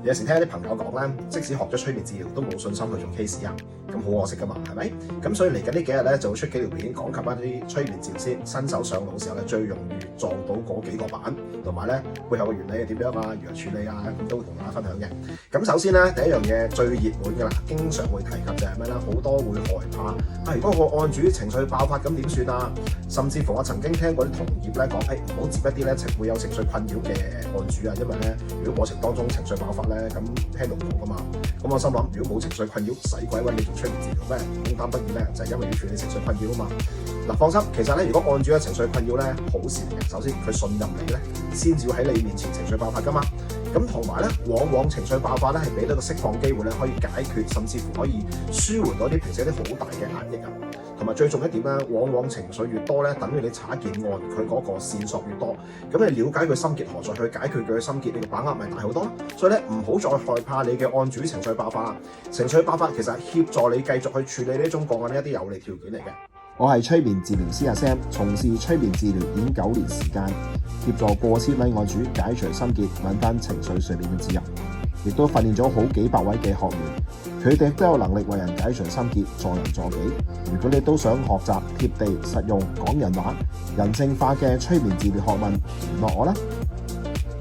有時聽啲朋友講咧，即使學咗催眠治療都冇信心去做 case 啊，咁好可惜噶嘛，係咪？咁所以嚟緊呢幾日咧就會出幾條片講及一啲催眠治療師新手上路嘅時候咧最容易撞到嗰幾個板，同埋咧背後嘅原理係點樣啊，如何處理啊，咁都會同大家分享嘅。咁首先咧第一樣嘢最熱門㗎啦，經常會提及就係咩咧？好多會害怕啊！如果個案主情緒爆發咁點算啊？甚至乎我曾經聽過啲同業咧講，唔好接一啲咧會有情緒困擾嘅案主啊，因為咧如果過程當中情緒爆發咧，咁聽到唔到噶嘛。咁我心諗，如果冇情緒困擾，使鬼揾你做催眠治療咩？空擔得意咩？就係因為要處理情緒困擾啊嘛。嗱，放心，其實咧，如果案主有情緒困擾咧，好事嚟嘅。首先，佢信任你咧，先至會喺你面前情緒爆發噶嘛。咁同埋咧，往往情緒爆發咧係俾到個釋放機會咧，可以解決，甚至乎可以舒緩到啲平時一啲好大嘅壓抑啊。同埋最重一點咧，往往情緒越多咧，等於你查一件案，佢嗰個線索越多，咁你了解佢心結何在，去解決佢嘅心結，你嘅把握咪大好多。所以咧，唔好再害怕你嘅案主情緒爆發啦。情緒爆發其實係協助你繼續去處理呢種個案嘅一啲有利條件嚟嘅。我係催眠治療師阿 Sam，從事催眠治療已經9年時間，協助過千位案主解除心結，揾翻情緒上面嘅自由，亦都訓練咗好幾百位嘅學員，佢哋都有能力為人解除心結，助人助己。如果你都想學習貼地、實用、講人話、人性化嘅催眠治療學問，聯絡我啦。